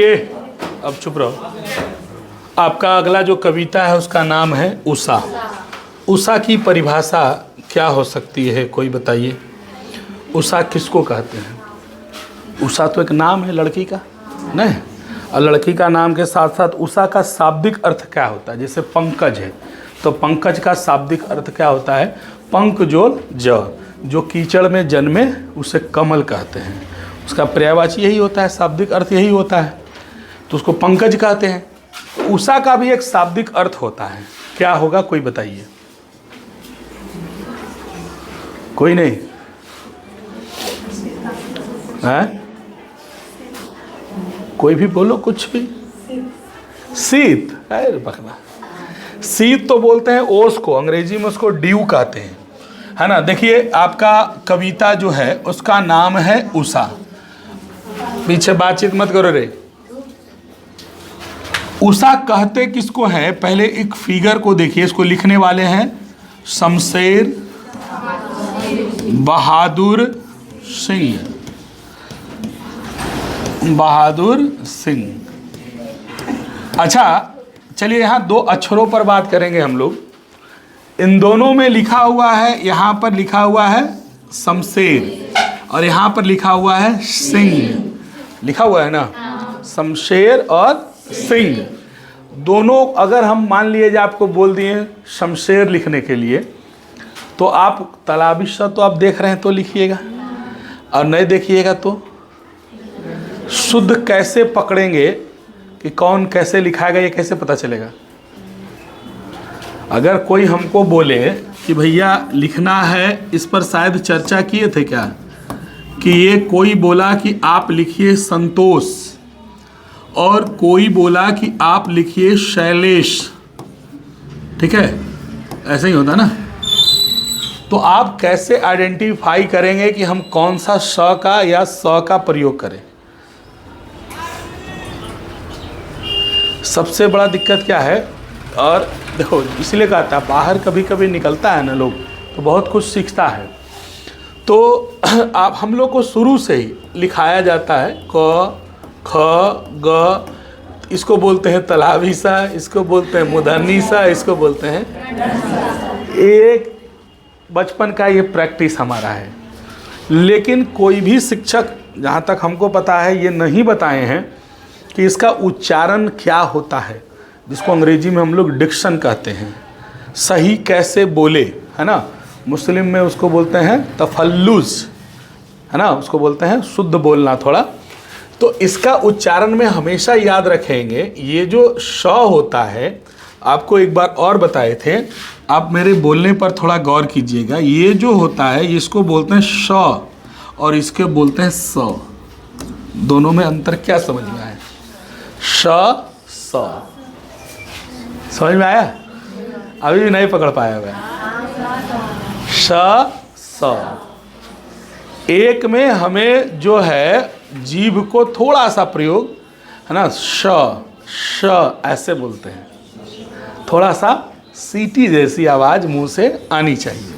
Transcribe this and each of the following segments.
ये अब चुप रहो। आपका अगला जो कविता है उसका नाम है उषा। उषा की परिभाषा क्या हो सकती है, कोई बताइए। उषा किसको कहते हैं? उषा तो एक नाम है लड़की का, नहीं? और लड़की का नाम के साथ साथ उषा का शाब्दिक अर्थ क्या होता है? जैसे पंकज है तो पंकज का शाब्दिक अर्थ क्या होता है? पंक जो कीचड़ में जन्मे उसे कमल कहते हैं। उसका पर्यायवाची यही होता है, शाब्दिक अर्थ यही होता है, तो उसको पंकज कहते हैं। उषा का भी एक शाब्दिक अर्थ होता है, क्या होगा कोई बताइए। कोई नहीं है? कोई भी बोलो कुछ भी। शीत, अरे बकरा, शीत तो बोलते हैं ओस को, अंग्रेजी में उसको ड्यू कहते हैं, है ना। देखिए आपका कविता जो है उसका नाम है उषा। पीछे बातचीत मत करो रे। उषा कहते किसको है? पहले एक फिगर को देखिए, इसको लिखने वाले हैं शमशेर बहादुर सिंह। अच्छा चलिए, यहाँ दो अक्षरों पर बात करेंगे हम लोग। इन दोनों में लिखा हुआ है, यहाँ पर लिखा हुआ है शमशेर और यहाँ पर लिखा हुआ है सिंह। लिखा हुआ है ना, शमशेर और सिंह। दोनों अगर हम मान लिए जो आपको बोल दिए शमशेर लिखने के लिए, तो आप तालाबी शब्द तो आप देख रहे हैं तो लिखिएगा, और नहीं देखिएगा तो शुद्ध कैसे पकड़ेंगे कि कौन कैसे लिखाएगा, ये कैसे पता चलेगा? अगर कोई हमको बोले कि भैया लिखना है, इस पर शायद चर्चा किए थे क्या, कि ये कोई बोला कि आप लिखिए संतोष और कोई बोला कि आप लिखिए शैलेश, ठीक है, ऐसे ही होता ना। तो आप कैसे आइडेंटिफाई करेंगे कि हम कौन सा श का या स का प्रयोग करें? सबसे बड़ा दिक्कत क्या है? और देखो इसलिए कहता है, बाहर कभी कभी निकलता है ना लोग तो बहुत कुछ सीखता है। तो आप हम लोग को शुरू से ही लिखाया जाता है क ख ग, इसको बोलते हैं तलावी सा, इसको बोलते हैं मुदन्नी सा, इसको बोलते हैं। एक बचपन का ये प्रैक्टिस हमारा है। लेकिन कोई भी शिक्षक, जहाँ तक हमको पता है, ये नहीं बताए हैं कि इसका उच्चारण क्या होता है, जिसको अंग्रेजी में हम लोग डिक्शन कहते हैं। सही कैसे बोले, है ना। मुस्लिम में उसको बोलते हैं तफल्लुज, है ना, उसको बोलते हैं शुद्ध बोलना थोड़ा। तो इसका उच्चारण में हमेशा याद रखेंगे, ये जो श होता है, आपको एक बार और बताए थे, आप मेरे बोलने पर थोड़ा गौर कीजिएगा। ये जो होता है इसको बोलते हैं श और इसके बोलते हैं स। दोनों में अंतर क्या समझ में आया? श स समझ में आया? अभी भी नहीं पकड़ पाया हुआ। श स। एक में हमें जो है जीभ को थोड़ा सा प्रयोग, है ना, श ऐसे बोलते हैं, थोड़ा सा सीटी जैसी आवाज़ मुंह से आनी चाहिए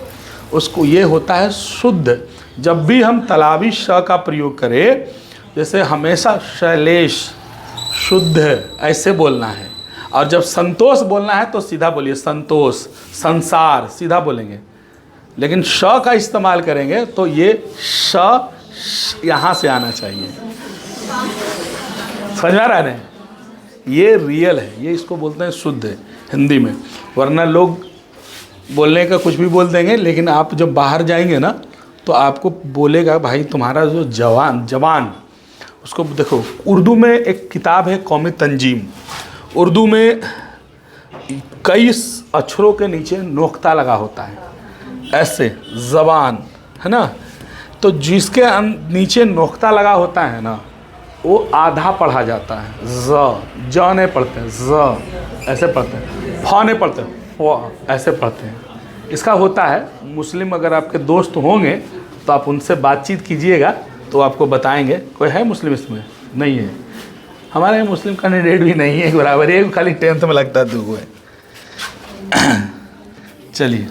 उसको। ये होता है शुद्ध। जब भी हम तलावी श का प्रयोग करें, जैसे हमेशा शैलेश, शुद्ध ऐसे बोलना है। और जब संतोष बोलना है तो सीधा बोलिए संतोष, संसार, सीधा बोलेंगे। लेकिन श का इस्तेमाल करेंगे तो ये श यहाँ से आना चाहिए। समझ में आ रहा है ना? ये रियल है, ये इसको बोलते हैं शुद्ध है हिंदी में। वरना लोग बोलने का कुछ भी बोल देंगे, लेकिन आप जब बाहर जाएंगे ना तो आपको बोलेगा भाई तुम्हारा जो जवान उसको देखो। उर्दू में एक किताब है कौमी तंजीम, उर्दू में कई अक्षरों के नीचे नोक्ता लगा होता है, ऐसे जबान, है ना। तो जिसके नीचे नोक्ता लगा होता है ना, वो आधा पढ़ा जाता है। ज नहीं पढ़ते हैं, ज ऐसे पढ़ते हैं, फ नहीं पढ़ते, फ ऐसे पढ़ते हैं। इसका होता है, मुस्लिम अगर आपके दोस्त होंगे तो आप उनसे बातचीत कीजिएगा तो आपको बताएंगे। कोई है मुस्लिम इसमें? नहीं है। हमारे यहाँ मुस्लिम कैंडिडेट भी नहीं है बराबर, एक खाली 10th में लगता है, 2 है। चलिए,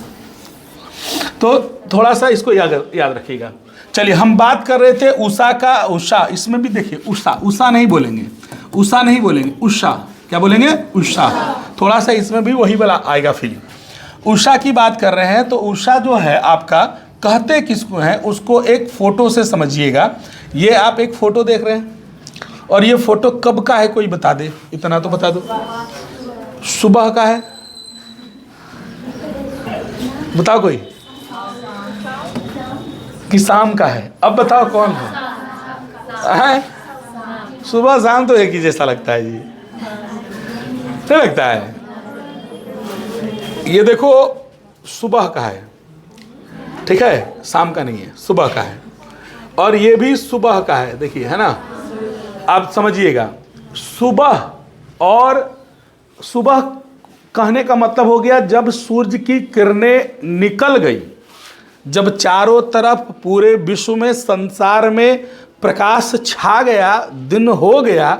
तो थोड़ा सा इसको याद रखिएगा। चलिए, हम बात कर रहे थे उषा का। उषा, इसमें भी देखिए उषा, उषा नहीं बोलेंगे, उषा नहीं बोलेंगे, उषा। क्या बोलेंगे? उषा। थोड़ा सा इसमें भी वही वाला आएगा फीलिंग। उषा की बात कर रहे हैं तो उषा जो है आपका कहते किसको हैं उसको एक फोटो से समझिएगा। ये आप एक फोटो देख रहे हैं और ये फोटो कब का है कोई बता दे, इतना तो बता दो। सुबह का है, बताओ कोई, कि शाम का है? अब बताओ कौन है? सुबह शाम तो एक ही जैसा लगता है जी, नहीं लगता है? ये देखो सुबह का है, ठीक है, शाम का नहीं है, सुबह का है। और ये भी सुबह का है, देखिए, है ना? आप समझिएगा, सुबह और सुबह कहने का मतलब हो गया जब सूरज की किरणें निकल गई, जब चारों तरफ पूरे विश्व में, संसार में प्रकाश छा गया, दिन हो गया,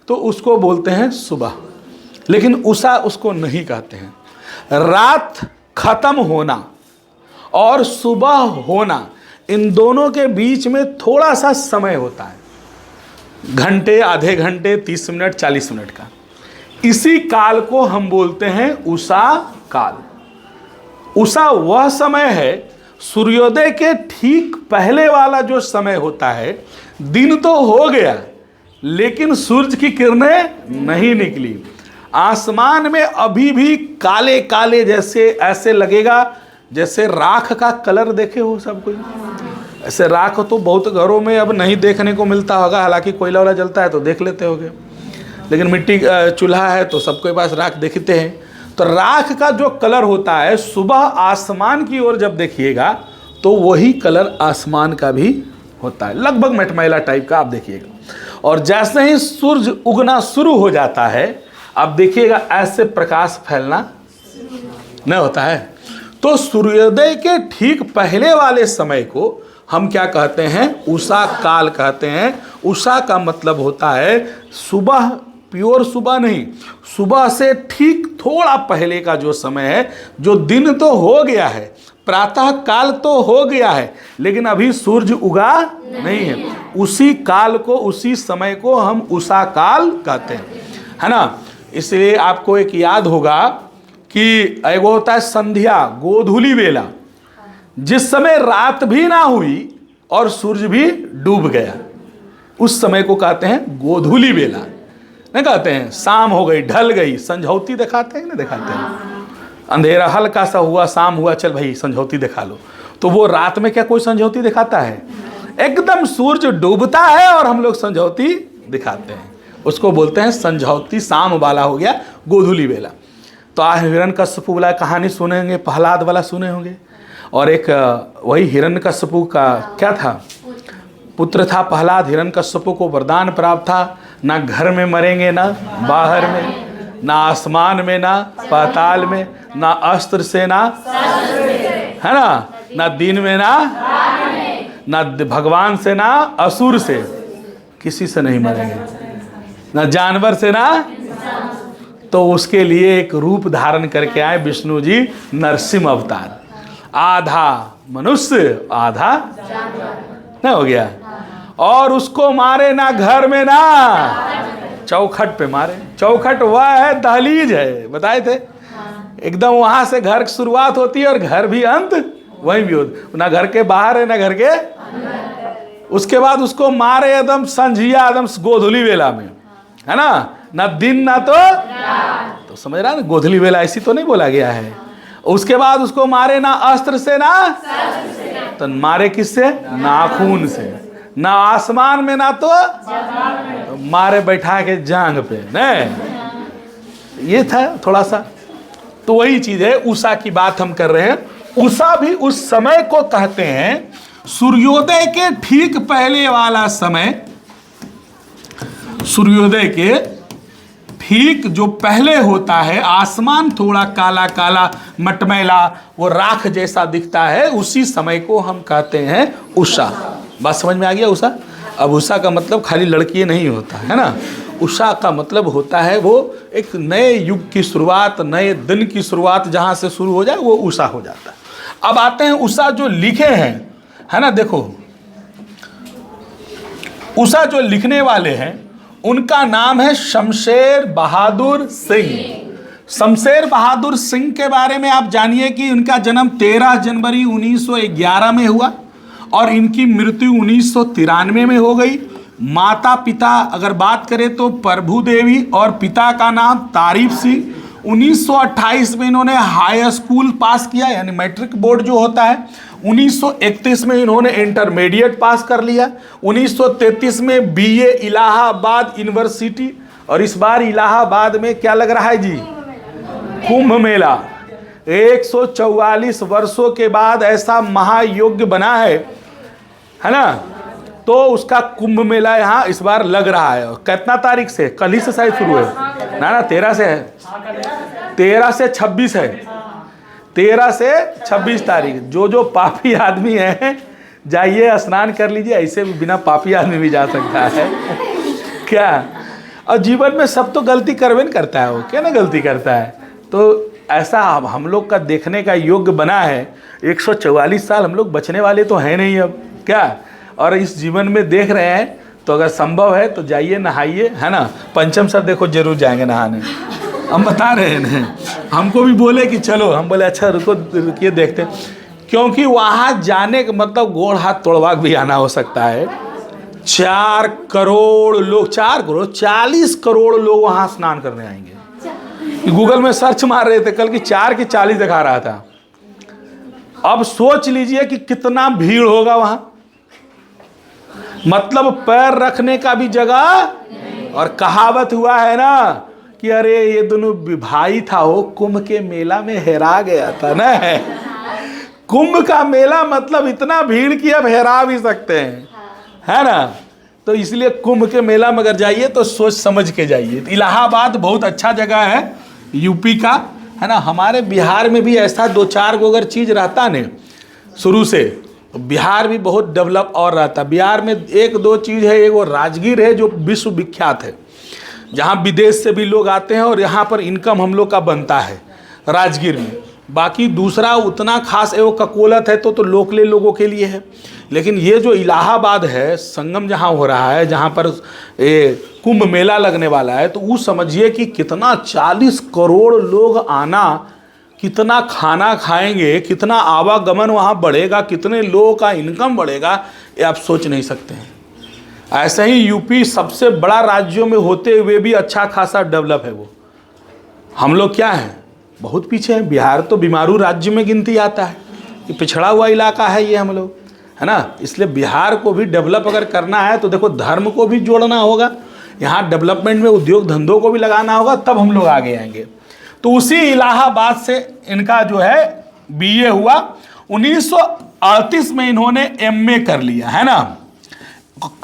तो उसको बोलते हैं सुबह। लेकिन उषा उसको नहीं कहते हैं। रात खत्म होना और सुबह होना, इन दोनों के बीच में थोड़ा सा समय होता है, घंटे, आधे घंटे, 30 मिनट, 40 मिनट का। इसी काल को हम बोलते हैं उषा काल। उषा वह समय है, सूर्योदय के ठीक पहले वाला जो समय होता है। दिन तो हो गया लेकिन सूरज की किरणें नहीं निकली, आसमान में अभी भी काले काले जैसे ऐसे लगेगा जैसे राख का कलर देखे हो सब कोई। ऐसे राख तो बहुत घरों में अब नहीं देखने को मिलता होगा, हालांकि कोयला वाला जलता है तो देख लेते होगे, लेकिन मिट्टी चूल्हा है तो सबके पास राख देखते हैं। तो राख का जो कलर होता है, सुबह आसमान की ओर जब देखिएगा तो वही कलर आसमान का भी होता है, लगभग मटमैला टाइप का, आप देखिएगा। और जैसे ही सूरज उगना शुरू हो जाता है, आप देखिएगा ऐसे प्रकाश फैलना नहीं होता है। तो सूर्योदय के ठीक पहले वाले समय को हम क्या कहते हैं? उषा काल कहते हैं। उषा का मतलब होता है सुबह, प्योर सुबह नहीं, सुबह से ठीक थोड़ा पहले का जो समय है, जो दिन तो हो गया है, प्रातः काल तो हो गया है, लेकिन अभी सूरज उगा नहीं है, उसी काल को, उसी समय को हम उषा काल कहते हैं, है ना? इसलिए आपको एक याद होगा कि एक होता है संध्या, गोधूली वेला, जिस समय रात भी ना हुई और सूरज भी डूब गया, उस समय को कहते हैं गोधूली वेला। नहीं कहते हैं शाम हो गई, ढल गई, संझौती दिखाते हैं ना, दिखाते हैं। अंधेरा हल्का सा हुआ, शाम हुआ, चल भाई संझौती दिखा लो। तो वो रात में क्या कोई संझौती दिखाता है? एकदम सूरज डूबता है और हम लोग संझौती दिखाते हैं, उसको बोलते हैं संझौती। शाम वाला हो गया गोधूली वेला। तो हिरण्यकश्यप वाला कहानी सुने होंगे, प्रहलाद वाला सुने होंगे। और एक वही हिरण्यकश्यप का क्या था, पुत्र था प्रहलाद। हिरण्यकश्यप को वरदान प्राप्त था, ना घर में मरेंगे ना बाहर में, ना आसमान में ना पाताल में, ना अस्त्र से ना, है ना दिन में ना भगवान से ना असुर से, किसी से नहीं मरेंगे, ना जानवर से ना। तो उसके लिए एक रूप धारण करके आए विष्णु जी, नरसिंह अवतार, आधा मनुष्य आधा नहीं हो गया। और उसको मारे ना घर में ना चौखट पे मारे। चौखट वह है, दहलीज है, बताए थे एकदम, वहां से घर की शुरुआत होती है और घर भी अंत वहीं भी होता, ना घर के बाहर है ना घर के। उसके बाद उसको मारे एकदम संझिया, एकदम गोधूली वेला में, है ना दिन ना तो समझ रहा है ना, गोधूली वेला ऐसी तो नहीं बोला गया है। उसके बाद उसको मारे ना अस्त्र से ना, तो मारे किससे? नाखून से। ना आसमान में ना तो मारे बैठा के जांग पे, नहीं। ये था थोड़ा सा, तो वही चीज है, उषा की बात हम कर रहे हैं। उषा भी उस समय को कहते हैं, सूर्योदय के ठीक पहले वाला समय, सूर्योदय के ठीक जो पहले होता है, आसमान थोड़ा काला काला मटमैला, वो राख जैसा दिखता है, उसी समय को हम कहते हैं उषा। बात समझ में आ गया? उषा। अब उषा का मतलब खाली लड़की नहीं होता है ना, उषा का मतलब होता है वो एक नए युग की शुरुआत, नए दिन की शुरुआत, जहाँ से शुरू हो जाए वो उषा हो जाता है। अब आते हैं उषा जो लिखे हैं, है ना, देखो उषा जो लिखने वाले हैं उनका नाम है शमशेर बहादुर सिंह। शमशेर बहादुर सिंह के बारे में आप जानिए कि उनका जन्म 13 जनवरी 1911 में हुआ और इनकी मृत्यु 1993 में हो गई। माता पिता अगर बात करें तो प्रभु देवी और पिता का नाम तारीफ सिंह। 1928 में इन्होंने हाई स्कूल पास किया यानी मैट्रिक बोर्ड जो होता है। 1931 में इन्होंने इंटरमीडिएट पास कर लिया। 1933 में बीए इलाहाबाद यूनिवर्सिटी, और इस बार इलाहाबाद में क्या लग रहा है जी? कुंभ मेला। 144 वर्षों के बाद ऐसा महायज्ञ बना है ना, तो उसका कुंभ मेला यहाँ इस बार लग रहा है। कितना तारीख से? कल ही से शायद शुरू है ना 13 से है, 13 से 26 है, 13 से 26 तारीख। जो पापी आदमी है जाइए स्नान कर लीजिए, ऐसे भी बिना पापी आदमी भी जा सकता है क्या? और जीवन में सब तो गलती करवे न करता है, वो क्या ना गलती करता है। तो ऐसा हम लोग का देखने का योग्य बना है। 144 साल हम लोग बचने वाले तो हैं नहीं अब क्या, और इस जीवन में देख रहे हैं तो अगर संभव है तो जाइए नहाइए, है ना। पंचम सर देखो जरूर जाएंगे नहाने, हम बता रहे हैं। हमको भी बोले कि चलो, हम बोले अच्छा रुकिए देखते, क्योंकि वहाँ जाने का मतलब गोड़ हाथ तोड़वा भी आना हो सकता है। 4 करोड़ लोग, 4 करोड़ 40 करोड़ लोग वहाँ स्नान करने आएंगे। गूगल में सर्च मार रहे थे कल की 4 की 40 दिखा रहा था। अब सोच लीजिए कि कितना भीड़ होगा वहाँ, मतलब पैर रखने का भी जगह। और कहावत हुआ है ना कि अरे ये दोनों भाई था, वो कुंभ के मेला में हेरा गया था ना। कुंभ का मेला मतलब इतना भीड़ कि अब हेरा भी सकते हैं, है ना। तो इसलिए कुंभ के मेला में अगर जाइए तो सोच समझ के जाइए। इलाहाबाद बहुत अच्छा जगह है यूपी का, है ना। हमारे बिहार में भी ऐसा 2-4 गो अगर चीज़ रहता ने शुरू से, तो बिहार भी बहुत डेवलप और रहता। बिहार में 1-2 चीज़ है, एक वो राजगीर है जो विश्व विख्यात है, जहाँ विदेश से भी लोग आते हैं और यहाँ पर इनकम हम लोग का बनता है राजगीर में। बाकी दूसरा उतना खास है वो ककोलत है तो लोकले लोगों के लिए है। लेकिन ये जो इलाहाबाद है, संगम जहाँ हो रहा है, जहाँ पर कुंभ मेला लगने वाला है, तो वो समझिए कि कितना 40 करोड़ लोग आना, कितना खाना खाएंगे, कितना आवागमन वहाँ बढ़ेगा, कितने लोगों का इनकम बढ़ेगा, ये आप सोच नहीं सकते हैं। ऐसे ही यूपी सबसे बड़ा राज्यों में होते हुए भी अच्छा खासा डेवलप है वो। हम लोग क्या हैं, बहुत पीछे हैं। बिहार तो बीमारू राज्य में गिनती आता है, कि पिछड़ा हुआ इलाका है ये हम लोग, है ना। इसलिए बिहार को भी डेवलप अगर करना है तो देखो धर्म को भी जोड़ना होगा, यहाँ डेवलपमेंट में उद्योग धंधों को भी लगाना होगा, तब हम लोग आगे आएंगे। तो उसी इलाहाबाद से इनका जो है बीए हुआ। 1938 में इन्होंने एमए कर लिया, है ना।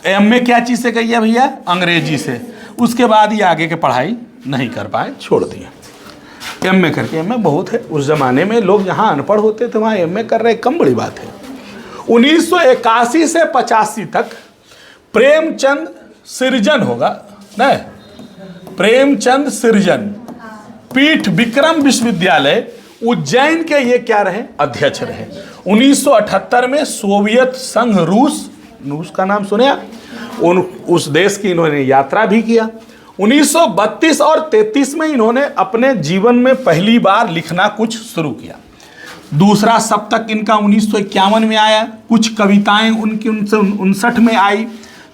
एमए क्या चीज़ से कही है भैया? अंग्रेजी से। उसके बाद ये आगे के पढ़ाई नहीं कर पाए, छोड़ दिए। एमए करके, एमए बहुत है, उस ज़माने में लोग जहाँ अनपढ़ होते थे वहाँ एमए कर रहे कम बड़ी बात है। 1981 से 85 तक प्रेमचंद सृजन होगा न, प्रेमचंद सृजन पीठ विक्रम विश्वविद्यालय उज्जैन के ये क्या रहे? अध्यक्ष रहे। 1978 में सोवियत संघ रूस का नाम सुने आप? उस देश की इन्होंने यात्रा भी किया। 1932 और 33 में इन्होंने अपने जीवन में पहली बार लिखना कुछ शुरू किया। दूसरा सप्तक इनका 1951 में आया। कुछ कविताएं उनकी 1959 में आई,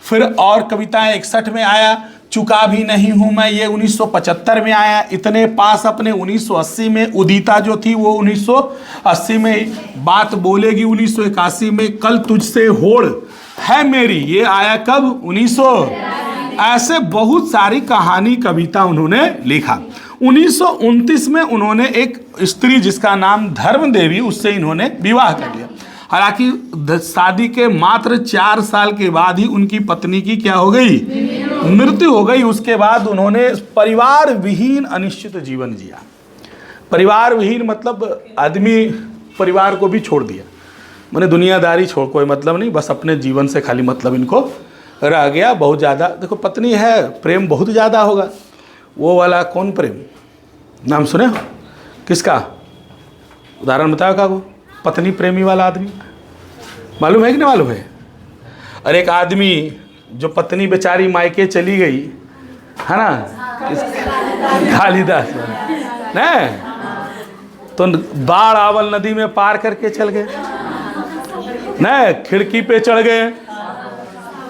फिर और कविताएं 61 में आया। चुका भी नहीं हूँ मैं, ये 1975 में आया। इतने पास अपने 1980 में। उदिता जो थी वो 1980 में। बात बोलेगी 1981 में। कल तुझसे होड़ है मेरी, ये आया कब? 1900। ऐसे बहुत सारी कहानी कविता उन्होंने लिखा। 1929 में उन्होंने एक स्त्री जिसका नाम धर्म देवी, उससे इन्होंने विवाह कर लिया। हालांकि शादी के मात्र 4 साल के बाद ही उनकी पत्नी की क्या हो गई? मृत्यु हो गई। उसके बाद उन्होंने परिवार विहीन अनिश्चित जीवन जिया। परिवार विहीन मतलब आदमी परिवार को भी छोड़ दिया, मैंने दुनियादारी छोड़, कोई मतलब नहीं, बस अपने जीवन से खाली मतलब इनको रह गया। बहुत ज़्यादा देखो पत्नी है, प्रेम बहुत ज़्यादा होगा। वो वाला कौन प्रेम, नाम सुने हो? किसका उदाहरण बताओ का? वो पत्नी प्रेमी वाला आदमी मालूम है कि नहीं मालूम है? अरे एक आदमी जो पत्नी बेचारी मायके चली गई, है ना, कालिदास नहीं तो बाढ़ आवल नदी में पार करके चल गए, नहीं खिड़की पे चढ़ गए,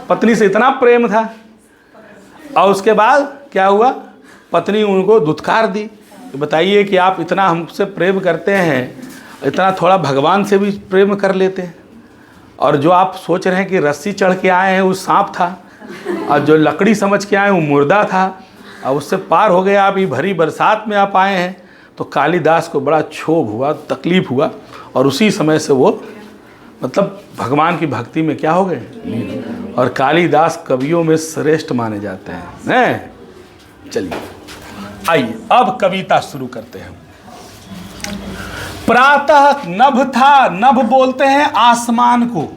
पत्नी से इतना प्रेम था। और उसके बाद क्या हुआ, पत्नी उनको धुतकार दी, बताइए कि आप इतना हमसे प्रेम करते हैं, इतना थोड़ा भगवान से भी प्रेम कर लेते हैं, और जो आप सोच रहे हैं कि रस्सी चढ़ के आए हैं वो सांप था, और जो लकड़ी समझ के आए वो मुर्दा था, और उससे पार हो गए आप, ये भरी बरसात में आप आए हैं। तो कालिदास को बड़ा क्षोभ हुआ, तकलीफ हुआ, और उसी समय से वो मतलब भगवान की भक्ति में क्या हो गए, और कालिदास कवियों में श्रेष्ठ माने जाते हैं। चलिए आइए अब कविता शुरू करते हैं। प्रातः नभ था, नभ बोलते हैं आसमान को,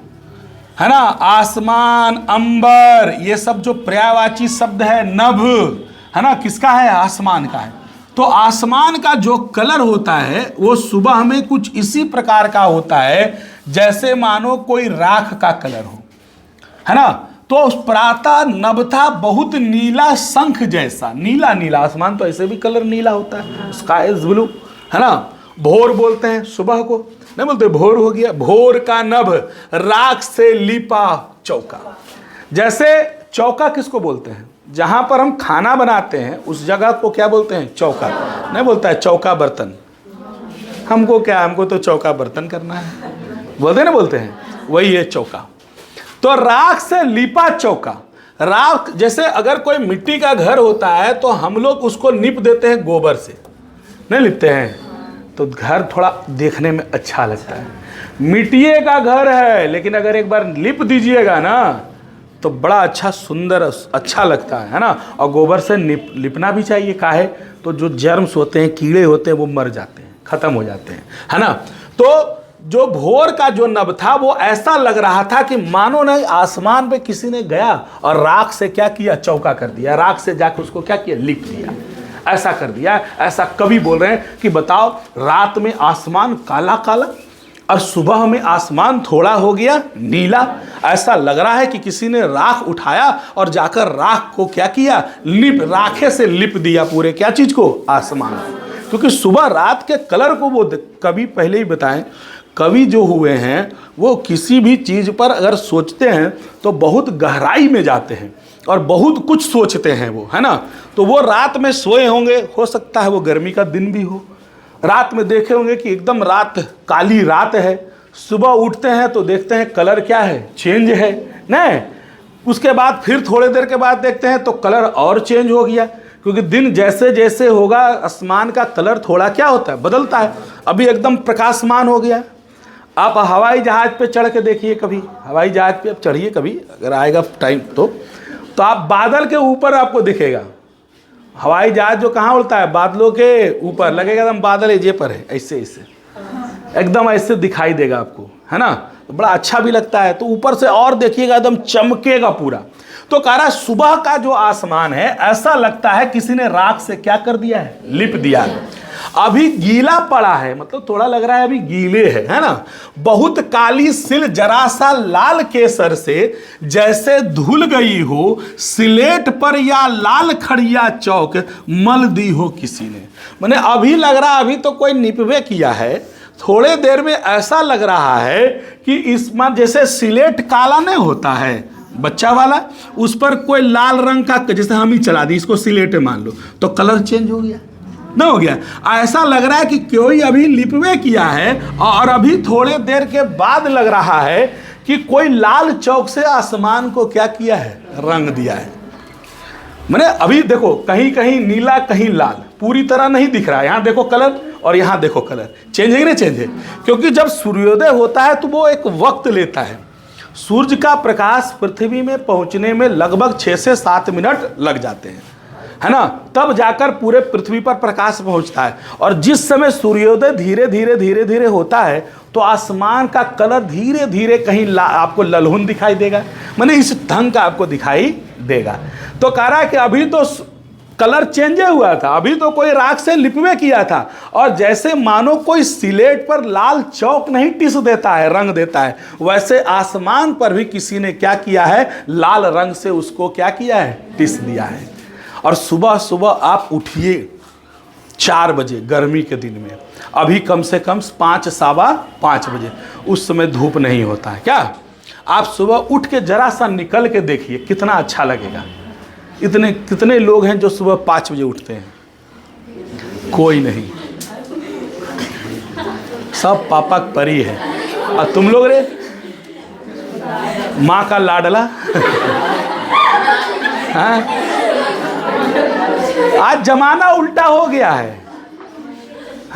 है ना, आसमान, अंबर, ये सब जो पर्यायवाची शब्द है, नभ, है ना, किसका है, आसमान का है। तो आसमान का जो कलर होता है वो सुबह में कुछ इसी प्रकार का होता है जैसे मानो कोई राख का कलर हो, है ना। तो उस प्रातः नभ था बहुत नीला, शंख जैसा, नीला नीला, आसमान तो ऐसे भी कलर नीला होता है, स्काई इज ब्लू, है ना। भोर बोलते हैं सुबह को, नहीं बोलते भोर हो गया, भोर का नभ राख से लिपा चौका। जैसे चौका किसको बोलते हैं, जहां पर हम खाना बनाते हैं उस जगह को क्या बोलते हैं, चौका। नहीं बोलता है चौका बर्तन, हमको क्या, हमको तो चौका बर्तन करना है, बोलते ना, बोलते हैं, वही है चौका। तो राख से लिपा चौका, राख जैसे अगर कोई मिट्टी का घर होता है तो हम लोग उसको लिप देते हैं, गोबर से नहीं लिपते हैं, तो घर थोड़ा देखने में अच्छा लगता है। मिट्टी का घर है लेकिन अगर एक बार लिप दीजिएगा ना तो बड़ा अच्छा, सुंदर, अच्छा लगता है ना। और गोबर से लिपना भी चाहिए, काहे, तो जो जर्म्स होते हैं, कीड़े होते हैं, वो मर जाते हैं, खत्म हो जाते हैं, है ना। तो जो भोर का जो नभ था वो ऐसा लग रहा था कि मानो नहीं आसमान पे किसी ने गया और राख से क्या किया, चौका कर दिया, राख से जाकर उसको क्या किया, लिप दिया, ऐसा कर दिया। ऐसा कवि बोल रहे हैं कि बताओ, रात में आसमान काला काला और सुबह में आसमान थोड़ा हो गया नीला, ऐसा लग रहा है कि किसी ने राख उठाया और जाकर राख को क्या किया, लिप, राखे से लिप दिया पूरे क्या चीज को, आसमान। क्योंकि सुबह रात के कलर को वो कवि पहले ही बताएं, कवि जो हुए हैं वो किसी भी चीज पर अगर सोचते हैं तो बहुत गहराई में जाते हैं और बहुत कुछ सोचते हैं वो, है ना। तो वो रात में सोए होंगे, हो सकता है वो गर्मी का दिन भी हो, रात में देखे होंगे कि एकदम रात, काली रात है, सुबह उठते हैं तो देखते हैं कलर क्या है, चेंज है, नहीं, उसके बाद फिर थोड़ी देर के बाद देखते हैं तो कलर और चेंज हो गया, क्योंकि दिन जैसे जैसे होगा आसमान का कलर थोड़ा क्या होता है, बदलता है। अभी एकदम प्रकाशमान हो गया। आप हवाई जहाज पे चढ़ के देखिए, कभी हवाई जहाज पे आप चढ़िए कभी, अगर आएगा टाइम तो आप बादल के ऊपर आपको दिखेगा, हवाई जहाज जो कहाँ उड़ता है, बादलों के ऊपर लगेगा, एकदम बादल ये पर है, ऐसे ऐसे एकदम ऐसे दिखाई देगा आपको, है ना, तो बड़ा अच्छा भी लगता है। तो ऊपर से और देखिएगा एकदम चमकेगा पूरा। तो कह रहा सुबह का जो आसमान है ऐसा लगता है किसी ने राख से क्या कर दिया है, लिप दिया है। अभी गीला पड़ा है, मतलब थोड़ा लग रहा है अभी गीले है ना। बहुत काली सिल जरा सा लाल केसर से जैसे धुल गई हो, सिलेट पर या लाल खड़िया चौक मल दी हो किसी ने। मैंने अभी लग रहा अभी तो कोई निपवे किया है, थोड़े देर में ऐसा लग रहा है कि इसमें जैसे सिलेट काला नहीं होता है बच्चा वाला, उस पर कोई लाल रंग का, जैसे हम ही चला दी इसको सिलेट मान लो तो कलर चेंज हो गया ना, हो गया। ऐसा लग रहा है कि कोई अभी लिपवे किया है और अभी थोड़े देर के बाद लग रहा है कि कोई लाल चौक से आसमान को क्या किया है, रंग दिया है। मैंने अभी देखो कहीं कहीं नीला कहीं लाल, पूरी तरह नहीं दिख रहा है, यहाँ देखो कलर और यहाँ देखो कलर, चेंज है कि नहीं चेंज है। क्योंकि जब सूर्योदय होता है तो वो एक वक्त लेता है, सूर्य का प्रकाश पृथ्वी में पहुंचने में लगभग 6 से 7 मिनट लग जाते हैं, है ना, तब जाकर पूरे पृथ्वी पर प्रकाश पहुंचता है। और जिस समय सूर्योदय धीरे धीरे धीरे धीरे होता है तो आसमान का कलर धीरे धीरे कहीं आपको ललहुन दिखाई देगा, माने इस ढंग का आपको दिखाई देगा। तो कह रहा है कि अभी तो कलर चेंज हुआ था, अभी तो कोई राख से लिपवे किया था, और जैसे मानो कोई सिलेट पर लाल चौक नहीं टिस देता है, रंग देता है, वैसे आसमान पर भी किसी ने क्या किया है, लाल रंग से उसको क्या किया है, टिस दिया है। और सुबह सुबह आप उठिए 4 बजे गर्मी के दिन में, अभी कम से कम 5 सवा 5 बजे, उस समय धूप नहीं होता है क्या। आप सुबह उठ के जरा सा निकल के देखिए कितना अच्छा लगेगा। कितने लोग हैं जो सुबह 5 बजे उठते हैं? कोई नहीं, सब पापा परी है। और तुम लोग रे, माँ का लाडला हाँ? आज जमाना उल्टा हो गया है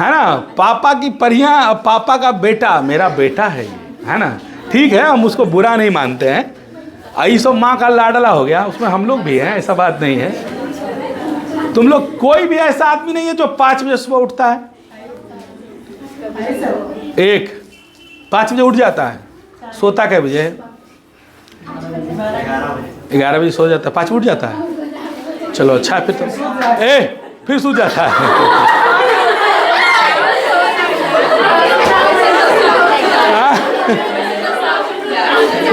ना। पापा की परियां, पापा का बेटा मेरा बेटा है ये, है ना। ठीक है, हम उसको बुरा नहीं मानते हैं, आई सब माँ का लाडला हो गया, उसमें हम लोग भी हैं, ऐसा बात नहीं है। तुम लोग कोई भी ऐसा आदमी नहीं है जो 5 बजे सुबह उठता है। एक 5 बजे उठ जाता है, सोता कै बजे? 11 बजे सो जाता है, 5 बजे उठ जाता है। चलो अच्छा है, फिर सो जाता है।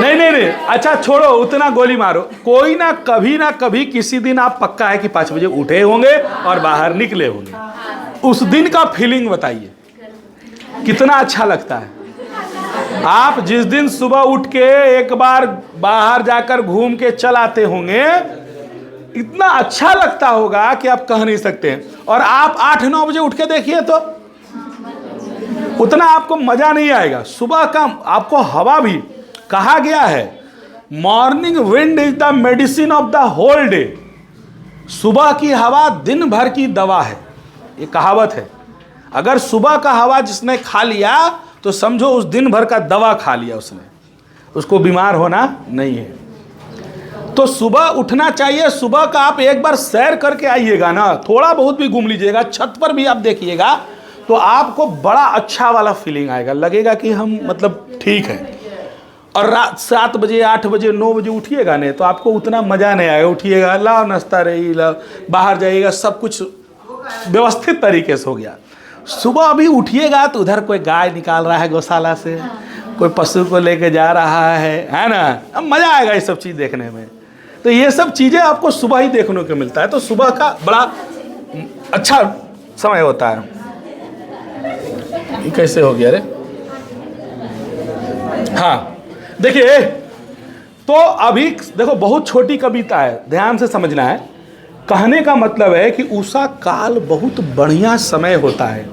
नहीं, अच्छा छोड़ो, उतना गोली मारो। कोई ना कभी किसी दिन आप पक्का है कि 5 बजे उठे होंगे और बाहर निकले होंगे। उस दिन का फीलिंग बताइए कितना अच्छा लगता है। आप जिस दिन सुबह उठ के एक बार बाहर जाकर घूम के चल आते होंगे, इतना अच्छा लगता होगा कि आप कह नहीं सकते हैं। और आप 8-9 बजे उठ के देखिए तो उतना आपको मजा नहीं आएगा। सुबह का आपको हवा भी कहा गया है, morning wind is the medicine of the whole day. सुबह की हवा दिन भर की दवा है, ये कहावत है। अगर सुबह का हवा जिसने खा लिया तो समझो उस दिन भर का दवा खा लिया उसने, उसको बीमार होना नहीं है। तो सुबह उठना चाहिए। सुबह का आप एक बार सैर करके आइएगा ना, थोड़ा बहुत भी घूम लीजिएगा, छत पर भी आप देखिएगा, तो आपको बड़ा अच्छा वाला फीलिंग आएगा, लगेगा कि हम मतलब ठीक है। और रात 7 बजे 8 बजे 9 बजे उठिएगा नहीं तो आपको उतना मज़ा नहीं आएगा। उठिएगा, लाओ नाश्ता रही, लाओ बाहर जाइएगा, सब कुछ व्यवस्थित तरीके से हो गया। सुबह अभी उठिएगा तो उधर कोई गाय निकाल रहा है गौशाला से, कोई पशु को लेके जा रहा है ना। अब मज़ा आएगा ये सब चीज़ देखने में। तो ये सब चीज़ें आपको सुबह ही देखने को मिलता है। तो सुबह का बड़ा अच्छा समय होता है। ये कैसे हो गया रे? हाँ देखिए, तो अभी देखो बहुत छोटी कविता है, ध्यान से समझना है। कहने का मतलब है कि उषा काल बहुत बढ़िया समय होता है।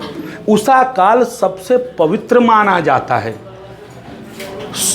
उषा काल सबसे पवित्र माना जाता है।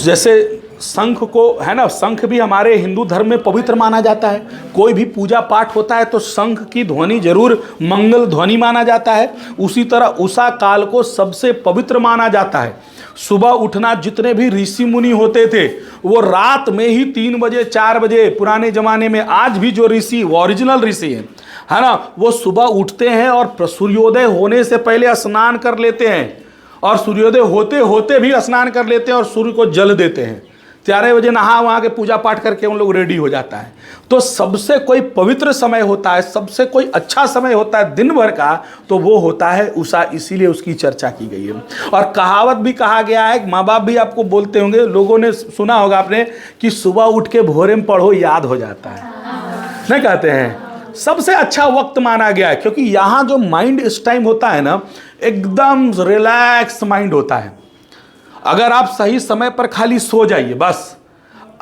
जैसे शंख को है ना, शंख भी हमारे हिंदू धर्म में पवित्र माना जाता है। कोई भी पूजा पाठ होता है तो शंख की ध्वनि जरूर मंगल ध्वनि माना जाता है। उसी तरह उषा काल को सबसे पवित्र माना जाता है। सुबह उठना, जितने भी ऋषि मुनि होते थे वो रात में ही 3 बजे 4 बजे, पुराने ज़माने में, आज भी जो ऋषि ओरिजिनल ऋषि हैं है ना, वो सुबह उठते हैं और सूर्योदय होने से पहले स्नान कर लेते हैं, और सूर्योदय होते होते भी स्नान कर लेते हैं और सूर्य को जल देते हैं। 4 बजे नहा वहाँ के पूजा पाठ करके उन लोग रेडी हो जाता है। तो सबसे कोई पवित्र समय होता है, सबसे कोई अच्छा समय होता है दिन भर का, तो वो होता है उषा, इसीलिए उसकी चर्चा की गई है। और कहावत भी कहा गया है, माँ बाप भी आपको बोलते होंगे, लोगों ने सुना होगा आपने, कि सुबह उठ के भोरे में पढ़ो याद हो जाता है, नहीं कहते हैं? सबसे अच्छा वक्त माना गया है, क्योंकि यहाँ जो माइंड इस टाइम होता है ना, एकदम रिलैक्स माइंड होता है। अगर आप सही समय पर खाली सो जाइए, बस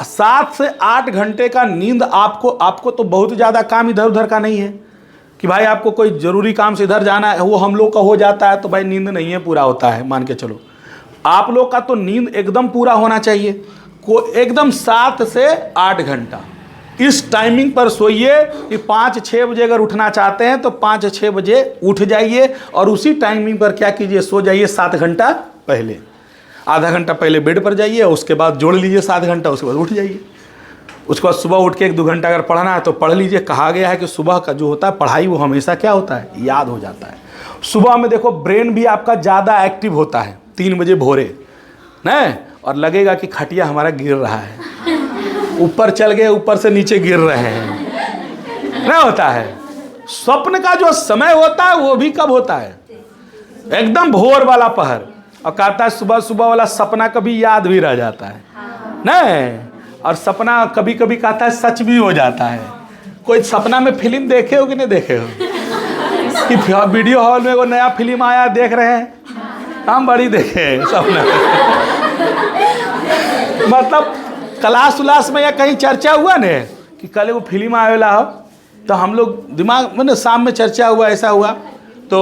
7 से 8 घंटे का नींद आपको तो बहुत ज़्यादा काम इधर उधर का नहीं है कि भाई आपको कोई ज़रूरी काम से इधर जाना है, वो हम लोग का हो जाता है तो भाई नींद नहीं है पूरा होता है, मान के चलो। आप लोग का तो नींद एकदम पूरा होना चाहिए, एकदम 7 से 8 घंटा इस टाइमिंग पर सोइए कि 5-6 बजे अगर उठना चाहते हैं तो 5-6 बजे उठ जाइए, और उसी टाइमिंग पर क्या कीजिए, सो जाइए 7 घंटा पहले। आधा घंटा पहले बेड पर जाइए, उसके बाद जोड़ लीजिए 7 घंटा, उसके बाद उठ जाइए। उसके बाद सुबह उठ के 1-2 घंटा अगर पढ़ना है तो पढ़ लीजिए। कहा गया है कि सुबह का जो होता है पढ़ाई, वो हमेशा क्या होता है, याद हो जाता है। सुबह में देखो ब्रेन भी आपका ज़्यादा एक्टिव होता है 3 बजे भोरे, नहीं? और लगेगा कि खटिया हमारा गिर रहा है, ऊपर चल गए, ऊपर से नीचे गिर रहे हैं, नहीं होता है। स्वप्न का जो समय होता है वो भी कब होता है, एकदम भोर वाला पहर। और कहता है सुबह सुबह वाला सपना कभी याद भी रह जाता है, नहीं? और सपना कभी कभी कहता है सच भी हो जाता है। कोई सपना में फिल्म देखे हो कि नहीं देखे हो कि वीडियो हॉल में वो नया फिल्म आया देख रहे हैं? हम बड़ी देखे हैं सपना मतलब क्लास उलास में या कहीं चर्चा हुआ ने कि कल वो फिल्म आवेला हो, तो हम लोग दिमाग में शाम में चर्चा हुआ, ऐसा हुआ, तो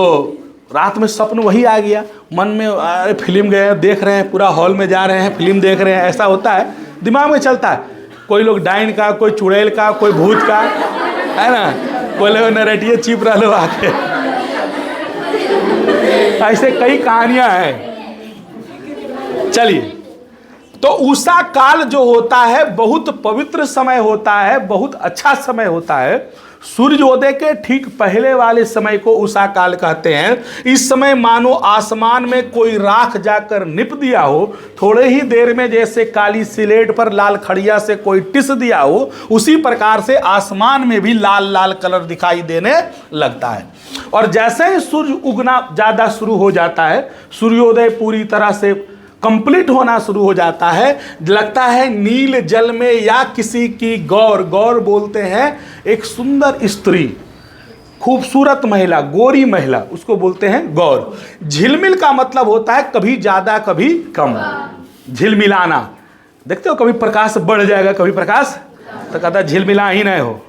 रात में सपन वही आ गया मन में, अरे फिल्म गए देख रहे हैं, पूरा हॉल में जा रहे हैं, फिल्म देख रहे हैं, ऐसा होता है दिमाग में चलता है। कोई लोग डाइन का, कोई चुड़ैल का, कोई भूत का, है ना, कोई लोग नरेटिए चिप रहा लो आके, ऐसे कई कहानियां हैं। चलिए, तो उषा काल जो होता है बहुत पवित्र समय होता है, बहुत अच्छा समय होता है। सूर्योदय के ठीक पहले वाले समय को उषा काल कहते हैं। इस समय मानो आसमान में कोई राख जाकर निप दिया हो, थोड़े ही देर में जैसे काली स्लेट पर लाल खड़िया से कोई टिस दिया हो, उसी प्रकार से आसमान में भी लाल लाल कलर दिखाई देने लगता है। और जैसे ही सूर्य उगना ज़्यादा शुरू हो जाता है, सूर्योदय पूरी तरह से कंप्लीट होना शुरू हो जाता है, लगता है नील जल में या किसी की गौर, गौर बोलते हैं एक सुंदर स्त्री, खूबसूरत महिला, गोरी महिला, उसको बोलते हैं गौर। झिलमिल का मतलब होता है कभी ज़्यादा कभी कम, झिलमिलाना। देखते हो कभी प्रकाश बढ़ जाएगा कभी प्रकाश, तो कहता है झिलमिला ही नहीं हो,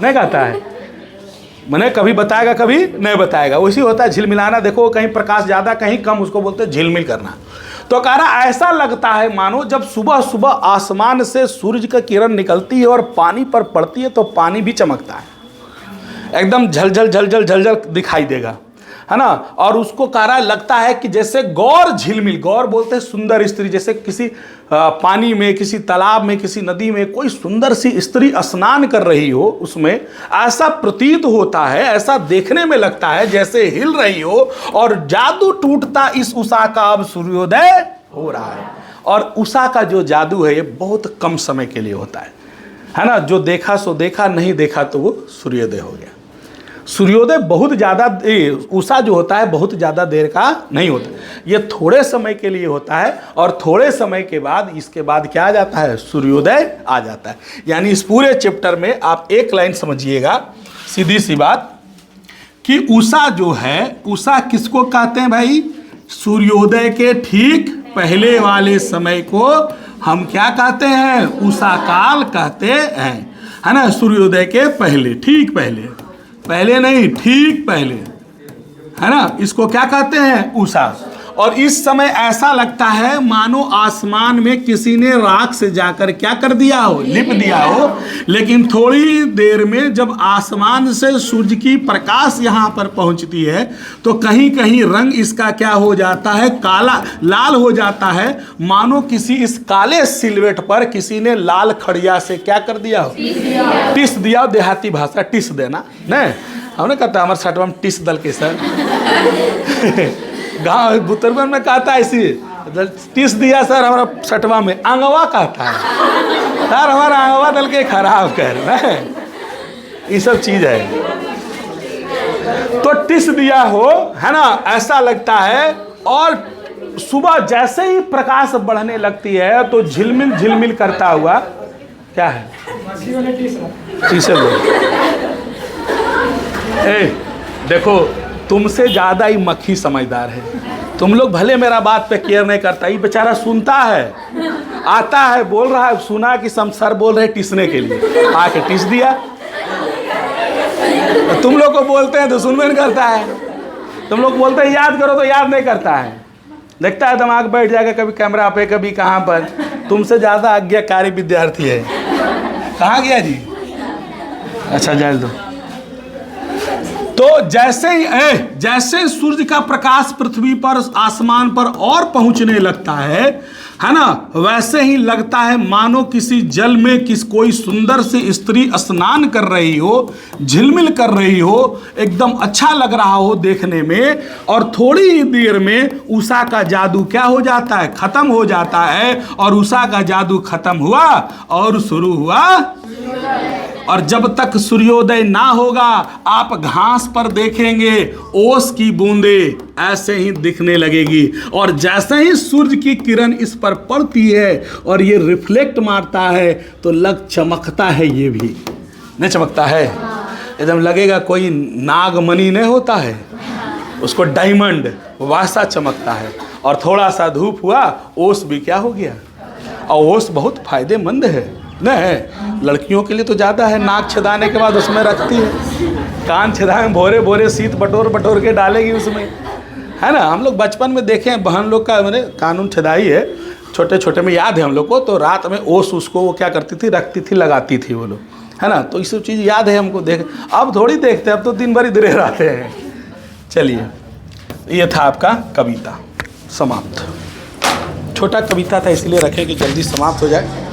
नहीं कहता है, मैंने कभी बताएगा कभी नहीं बताएगा, वैसे होता है झिलमिलाना। देखो कहीं प्रकाश ज़्यादा कहीं कम, उसको बोलते हैं झिलमिल करना। तो कह रहा ऐसा लगता है मानो जब सुबह सुबह आसमान से सूरज का किरण निकलती है और पानी पर पड़ती है तो पानी भी चमकता है, एकदम झलझल झलझल झलझल दिखाई देगा, है ना। और उसको कह रहा लगता है कि जैसे गौर झिलमिल, गौर बोलते हैं सुंदर स्त्री, जैसे किसी पानी में, किसी तालाब में, किसी नदी में कोई सुंदर सी स्त्री स्नान कर रही हो, उसमें ऐसा प्रतीत होता है, ऐसा देखने में लगता है जैसे हिल रही हो। और जादू टूटता इस उषा का अब सूर्योदय हो रहा है। और उषा का जो जादू है ये बहुत कम समय के लिए होता है ना। जो देखा सो देखा, नहीं देखा तो वो सूर्योदय हो गया। सूर्योदय बहुत ज़्यादा, उषा जो होता है बहुत ज़्यादा देर का नहीं होता, ये थोड़े समय के लिए होता है। और थोड़े समय के बाद, इसके बाद क्या आ जाता है, सूर्योदय आ जाता है। यानी इस पूरे चैप्टर में आप एक लाइन समझिएगा, सीधी सी बात, कि उषा जो है, उषा किसको कहते हैं भाई, सूर्योदय के ठीक पहले वाले समय को हम क्या कहते हैं, उषा काल कहते हैं, है ना। सूर्योदय के पहले, ठीक पहले, पहले नहीं ठीक पहले, है ना, इसको क्या कहते हैं, उषा। और इस समय ऐसा लगता है मानो आसमान में किसी ने राख से जाकर क्या कर दिया हो, लिप दिया हो। लेकिन थोड़ी देर में जब आसमान से सूर्य की प्रकाश यहाँ पर पहुँचती है तो कहीं कहीं रंग इसका क्या हो जाता है, काला, लाल हो जाता है, मानो किसी इस काले सिलवेट पर किसी ने लाल खड़िया से क्या कर दिया हो, टिस दिया। देहाती भाषा टिस देना नहीं, हमने कहता हमारे सटवा में टिस दल के सर गाँव बुतरबन में कहता है ऐसी, टिस दिया सर हमारा सटवा में, आंगवा कहता है सर हमारा आंगवा दल के खराब कर रहा है, ये सब चीज़ है। तो टिस दिया हो, है ना, ऐसा लगता है। और सुबह जैसे ही प्रकाश बढ़ने लगती है तो झिलमिल झिलमिल करता हुआ, क्या है, देखो तुमसे ज़्यादा ही मक्खी समझदार है। तुम लोग भले मेरा बात पे केयर नहीं करता, ये बेचारा सुनता है, आता है, बोल रहा है, सुना कि सर बोल रहे टिसने के लिए, आके टिस दिया। तो तुम लोग को बोलते हैं तो सुनबे नहीं करता है, तुम लोग बोलते हैं याद करो तो याद नहीं करता है, देखता है दिमाग बैठ जाएगा कभी कैमरा पे कभी कहाँ पर। तुमसे ज़्यादा आज्ञाकारी विद्यार्थी है। कहाँ गया जी, अच्छा जाए दो। तो जैसे सूर्य का प्रकाश पृथ्वी पर, आसमान पर और पहुंचने लगता है ना, वैसे ही लगता है मानो किसी जल में कोई सुंदर सी स्त्री स्नान कर रही हो, झिलमिल कर रही हो, एकदम अच्छा लग रहा हो देखने में। और थोड़ी ही देर में उषा का जादू क्या हो जाता है, खत्म हो जाता है। और उषा का जादू खत्म हुआ और शुरू हुआ। और जब तक सूर्योदय ना होगा आप घास पर देखेंगे ओस की बूंदे ऐसे ही दिखने लगेगी। और जैसे ही सूर्य की किरण इस पर पड़ती है और ये रिफ्लेक्ट मारता है तो लग चमकता है ये भी, नहीं चमकता है? एकदम लगेगा कोई नागमणि नहीं होता है, उसको डायमंड वैसा चमकता है। और थोड़ा सा धूप हुआ, ओस भी क्या हो गया। और ओस बहुत फायदेमंद है, नहीं लड़कियों के लिए तो ज़्यादा है। नाक छेदाने के बाद उसमें रखती है, कान छेदाए भोरे भोरे शीत बटोर के डालेगी उसमें, है ना। हम लोग बचपन में देखे हैं, बहन लोग का मैंने कानून छेदाई है, छोटे छोटे में याद है हम लोग को। तो रात में ओस उसको वो क्या करती थी, रखती थी, लगाती थी वो लोग, है ना। तो ये सब चीज़ याद है हमको। देख अब थोड़ी देखते, अब तो दिन भर इधरे रहते हैं। चलिए, ये था आपका कविता समाप्त। छोटा कविता था इसलिए रखें कि जल्दी समाप्त हो जाए।